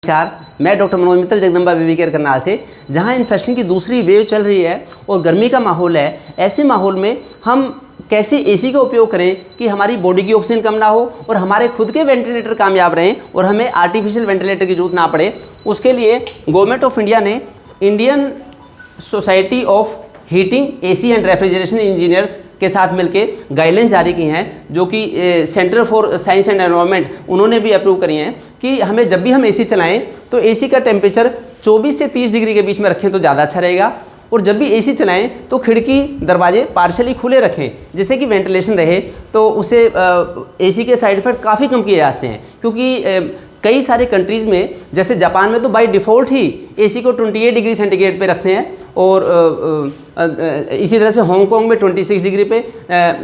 नमस्कार, मैं doctor Manoj Mittal Jagdamba baby care Karnal से। जहां इन्फेक्शन की दूसरी वेव चल रही है और गर्मी का माहौल है, ऐसे माहौल में हम कैसे एसी का उपयोग करें कि हमारी बॉडी की ऑक्सीजन कम ना हो और हमारे खुद के वेंटिलेटर कामयाब रहें और हमें आर्टिफिशियल वेंटिलेटर की जरूरत ना पड़े। उसके लिए गवर्नमेंट ऑफ इंडिया ने Indian society of heating AC and refrigeration engineers के साथ मिलके गाइडलाइंस जारी की हैं, जो कि centre for science and environment उन्होंने भी अप्रूव करी हैं कि हमें जब भी हम एसी चलाएं तो एसी का टेम्परेचर 24 से 30 डिग्री के बीच में रखें तो ज़्यादा अच्छा रहेगा। और जब भी एसी चलाएं तो खिड़की दरवाजे पार्शली खुले रखें जिससे कि वेंटिलेशन रहे, तो उससे एसी के साइड इफेक्ट काफ़ी कम किए जा सकते हैं। क्योंकि कई सारे कंट्रीज़ में, जैसे जापान में तो बाय डिफ़ॉल्ट ही एसी को 28 डिग्री सेंटीग्रेड पे रखते हैं और इसी तरह से हांगकांग में 26 डिग्री पे,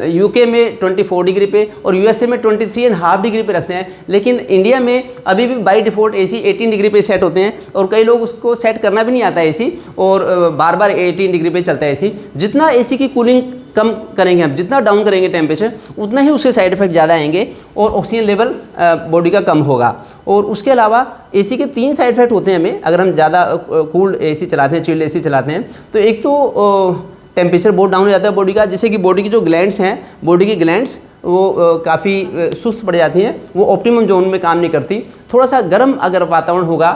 यूके में 24 डिग्री पे और यूएसए में 23.5 डिग्री पे रखते हैं। लेकिन इंडिया में अभी भी बाय डिफ़ॉल्ट एसी 18 डिग्री पे सेट होते हैं और कई लोग उसको सेट करना भी नहीं आता एसी, और बार बार 18 डिग्री पे चलता है एसी। जितना एसी की कूलिंग कम करेंगे हम, जितना डाउन करेंगे टेम्परेचर, उतना ही उसके साइड इफेक्ट ज़्यादा आएंगे और ऑक्सीजन लेवल बॉडी का कम होगा। और उसके अलावा एसी के 3 साइड इफेक्ट होते हैं हमें अगर हम ज़्यादा कूल्ड एसी चलाते हैं, चिल्ड एसी चलाते हैं। तो एक तो टेम्परेचर बहुत डाउन हो जाता है बॉडी का, जिससे कि बॉडी की जो ग्लैंड्स हैं, बॉडी की ग्लैंड्स वो काफ़ी सुस्त पड़ जाती हैं, वो ऑप्टिमम जोन में काम नहीं करती। थोड़ा सा गर्म अगर वातावरण होगा,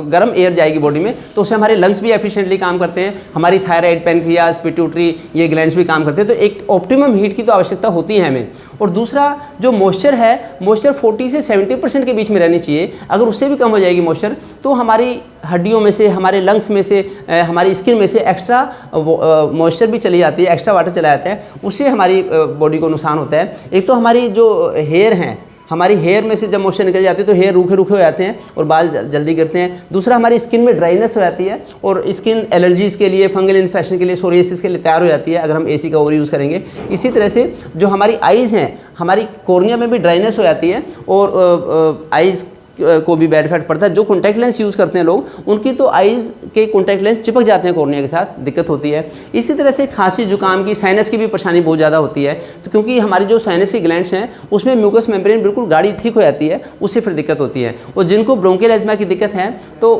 गर्म एयर जाएगी बॉडी में, तो उससे हमारे लंग्स भी एफिशिएंटली काम करते हैं, हमारी थायराइड, पैनक्रियाज, पिट्यूटरी, ये ग्लैंड्स भी काम करते हैं। तो एक ऑप्टिमम हीट की तो आवश्यकता होती है हमें। और दूसरा जो मॉइस्चर है, मॉइस्चर 40 से 70% के बीच में रहनी चाहिए। अगर उससे भी कम हो जाएगी मॉइस्चर, तो हमारी हड्डियों में से, हमारे लंग्स में से, हमारी स्किन में से एक्स्ट्रा मॉइस्चर भी चली जाती है, एक्स्ट्रा वाटर चला जाता है, उससे हमारी बॉडी को नुकसान होता है। एक तो हमारी जो हेयर हैं, हमारी हेयर में से जब मॉइस्चर निकल जाती है तो हेयर रूखे रूखे हो जाते हैं और बाल जल्दी गिरते हैं। दूसरा, हमारी स्किन में ड्राइनेस हो जाती है और स्किन एलर्जीज़ के लिए, फंगल इन्फेक्शन के लिए, सोरियासिस के लिए तैयार हो जाती है अगर हम एसी का ओवर यूज़ करेंगे। इसी तरह से जो हमारी आइज़ हैं, हमारी कॉर्निया में भी ड्राइनेस हो जाती है और आइज़ को भी बैड इफेक्ट पड़ता है। जो कॉन्टैक्ट लेंस यूज़ करते हैं लोग, उनकी तो आइज़ के कॉन्टैक्ट लेंस चिपक जाते हैं कॉर्निया के साथ, दिक्कत होती है। इसी तरह से खांसी, जुकाम की, साइनस की भी परेशानी बहुत ज़्यादा होती है। तो क्योंकि हमारी जो साइनस की ग्लैंड्स हैं उसमें म्यूकस मेम्ब्रेन बिल्कुल गाढ़ी थिक हो जाती है, उससे फिर दिक्कत होती है। और जिनको ब्रोंकियल एस्मा की दिक्कत है तो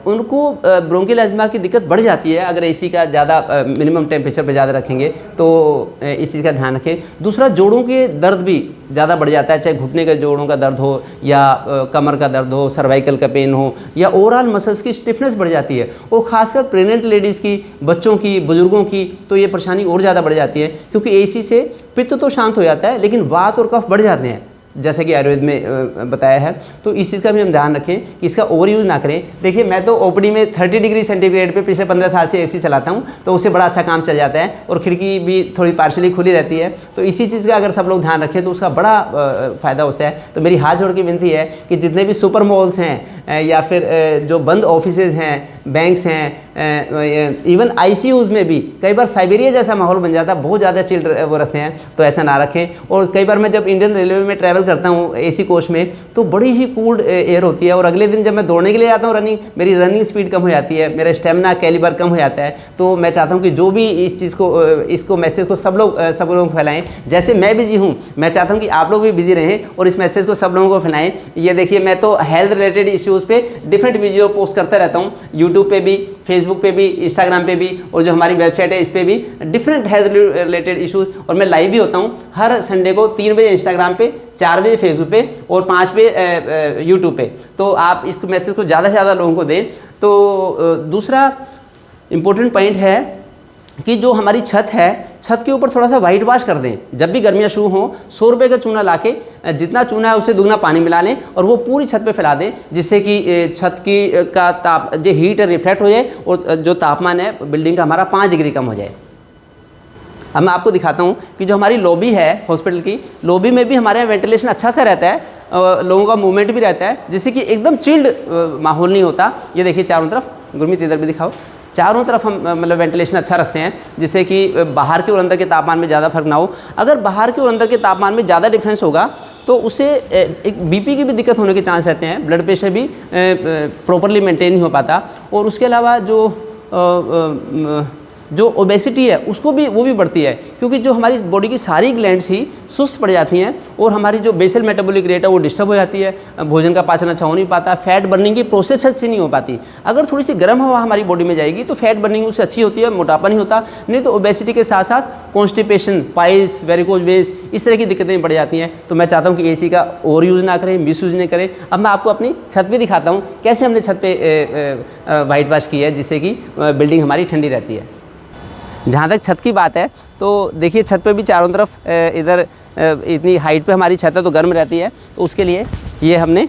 उनको ब्रोंकियल एस्मा की दिक्कत बढ़ जाती है अगर एसी का ज़्यादा मिनिमम टेम्परेचर पे ज़्यादा रखेंगे, तो इस चीज़ का ध्यान रखें। दूसरा, जोड़ों के दर्द भी ज़्यादा बढ़ जाता है, चाहे घुटने के जोड़ों का दर्द हो या कमर का दर्द हो, सर्वाइकल का पेन हो, या ओवरऑल मसल्स की स्टिफनेस बढ़ जाती है। और ख़ासकर प्रेग्नेंट लेडीज़ की, बच्चों की, बुजुर्गों की तो ये परेशानी और ज़्यादा बढ़ जाती है, क्योंकि एसी से पित्त तो शांत हो जाता है लेकिन वात और कफ बढ़ जाते हैं, जैसे कि आयुर्वेद में बताया है। तो इस चीज़ का भी हम ध्यान रखें कि इसका ओवर यूज़ ना करें। देखिए, मैं तो ओपीडी में 30 डिग्री सेंटीग्रेड पे पिछले 15 साल से एसी चलाता हूँ, तो उससे बड़ा अच्छा काम चल जाता है और खिड़की भी थोड़ी पार्शली खुली रहती है। तो इसी चीज़ का अगर सब लोग ध्यान रखें तो उसका बड़ा फ़ायदा होता है। तो मेरी हाथ जोड़ के विनती है कि जितने भी सुपर मॉल्स हैं या फिर जो बंद ऑफिसेज हैं, बैंक्स हैं, इवन आईसीयूज़ में भी कई बार साइबेरिया जैसा माहौल बन जाता है, बहुत ज़्यादा चिल्ड वो रखते हैं, तो ऐसा ना रखें। और कई बार मैं जब इंडियन रेलवे में ट्रैवल करता हूँ एसी कोच में, तो बड़ी ही कूल्ड एयर होती है और अगले दिन जब मैं दौड़ने के लिए जाता हूँ रनिंग, मेरी रनिंग स्पीड कम हो जाती है, मेरा स्टेमिना कैलिबर कम हो जाता है। तो मैं चाहता हूँ कि जो भी इस चीज़ को, इसको मैसेज को सब लोग फैलाएँ। जैसे मैं बिजी हूँ, मैं चाहता हूँ कि आप लोग भी बिजी रहें और इस मैसेज को सब लोगों को फैलाएँ। ये देखिए, मैं तो हेल्थ रिलेटेड इश्यूज़ पे डिफरेंट वीडियो पोस्ट करता रहता हूँ, यूट्यूब पे भी, फेसबुक पे भी, इंस्टाग्राम पे भी, और जो हमारी वेबसाइट है इस पे भी डिफरेंट हेल्थ रिलेटेड इश्यूज़। और मैं लाइव भी होता हूँ हर संडे को 3 बजे इंस्टाग्राम पे, 4 बजे फेसबुक पे और 5 बजे यूट्यूब पे। तो आप इस मैसेज को ज़्यादा से ज़्यादा लोगों को दें। तो दूसरा इम्पोर्टेंट पॉइंट है कि जो हमारी छत है, छत के ऊपर थोड़ा सा वाइट वॉश कर दें। जब भी गर्मियाँ शुरू हों, 100 रुपये का चूना लाके जितना चूना है उससे दुगना पानी मिला लें और वो पूरी छत पे फैला दें, जिससे कि छत की का ताप, जो हीट रिफ्लेक्ट हो जाए और जो तापमान है बिल्डिंग का हमारा 5 डिग्री कम हो जाए। अब मैं आपको दिखाता हूँ कि जो हमारी लॉबी है हॉस्पिटल की, लॉबी में भी हमारे यहाँ वेंटिलेशन अच्छा सा रहता है, लोगों का मूवमेंट भी रहता है, जिससे कि एकदम चिल्ड माहौल नहीं होता। ये देखिए चारों तरफ, गुरमीत इधर भी दिखाओ, चारों तरफ हम मतलब वेंटिलेशन अच्छा रखते हैं, जिससे कि बाहर के और अंदर के तापमान में ज़्यादा फर्क ना हो। अगर बाहर के और अंदर के तापमान में ज़्यादा डिफरेंस होगा तो उससे एक बीपी की भी दिक्कत होने के चांस रहते हैं, ब्लड प्रेशर भी प्रॉपरली मेंटेन नहीं हो पाता। और उसके अलावा जो जो ओबेसिटी है उसको भी वो भी बढ़ती है, क्योंकि जो हमारी बॉडी की सारी ग्लैंड्स ही सुस्त पड़ जाती हैं और हमारी जो बेसल मेटाबॉलिक रेट है वो डिस्टर्ब हो जाती है, भोजन का पाचन अच्छा हो नहीं पाता, फैट बर्निंग की प्रोसेस अच्छी नहीं हो पाती। अगर थोड़ी सी गर्म हवा हमारी बॉडी में जाएगी तो फैट बर्निंग उससे अच्छी होती है, मोटापा नहीं होता। नहीं तो ओबेसिटी के साथ साथ कॉन्स्टिपेशन, पाइल्स, वेरिकोज वेन्स, इस तरह की दिक्कतें बढ़ जाती हैं। तो मैं चाहता हूँ कि एसी का ओवर यूज़ ना करें, मिस यूज़ नहीं करें। अब मैं आपको अपनी छत पे दिखाता हूँ कैसे हमने छत पे वाइट वॉश की है, जिससे कि बिल्डिंग हमारी ठंडी रहती है। जहाँ तक छत की बात है तो देखिए छत पे भी चारों तरफ इधर इतनी हाइट पे हमारी छत है तो गर्म रहती है। तो उसके लिए ये हमने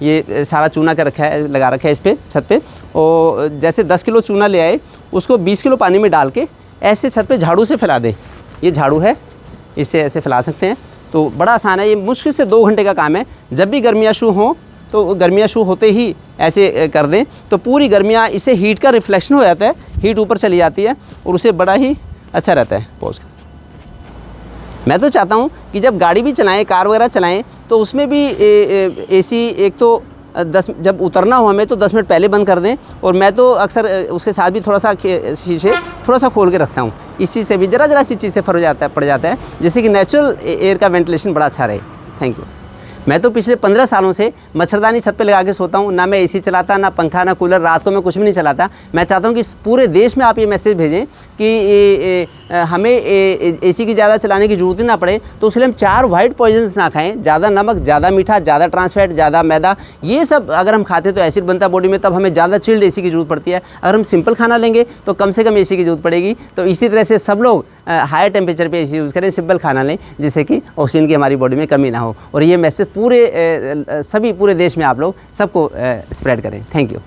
ये सारा चूना कर रखा है, लगा रखा है इस पर छत पे। और जैसे 10 किलो चूना ले आए, उसको 20 किलो पानी में डाल के ऐसे छत पे झाड़ू से फैला दें। ये झाड़ू है, इससे ऐसे फैला सकते हैं। तो बड़ा आसान है, ये मुश्किल से 2 घंटे का काम है। जब भी गर्मियाँ शुरू हों तो गर्मियाँ शुरू होते ही ऐसे कर दें तो पूरी गर्मियाँ, इससे हीट का रिफ्लेक्शन हो जाता है, हीट ऊपर चली जाती है और उसे बड़ा ही अच्छा रहता है। पॉज। मैं तो चाहता हूँ कि जब गाड़ी भी चलाएं, कार वगैरह चलाएं, तो उसमें भी एसी एक तो 10 जब उतरना हो हमें तो 10 मिनट पहले बंद कर दें। और मैं तो अक्सर उसके साथ भी थोड़ा सा शीशे थोड़ा सा खोल के रखता हूँ। इस चीज़ से भी ज़रा सी चीज़ से फर्क पड़ जाता है, जैसे कि नेचुरल एयर का वेंटिलेशन बड़ा अच्छा रहे। Thank you. मैं तो पिछले 15 सालों से मच्छरदानी छत पे लगा के सोता हूँ। ना मैं एसी चलाता, ना पंखा, ना कूलर, रात को मैं कुछ भी नहीं चलाता। मैं चाहता हूँ कि पूरे देश में आप ये मैसेज भेजें कि हमें एसी की ज़्यादा चलाने की ज़रूरत ही ना पड़े। तो उसके लिए हम 4 वाइट पॉइजन्स ना खाएं, ज़्यादा नमक, ज़्यादा मीठा, ज़्यादा ट्रांसफैट, ज़्यादा मैदा, ये सब अगर हम खाते तो एसिड बनता बॉडी में, तब हमें ज़्यादा चिल्ड एसी की ज़रूरत पड़ती है। अगर हम सिंपल खाना लेंगे तो कम से कम एसी की ज़रूरत पड़ेगी। तो इसी तरह से सब लोग हायर टेम्परेचर पे एसी यूज़ करें, सिंपल खाना लें, जिससे कि ऑक्सीजन की हमारी बॉडी में कमी ना हो। और ये मैसेज पूरे देश में आप लोग सबको स्प्रेड करें। Thank you.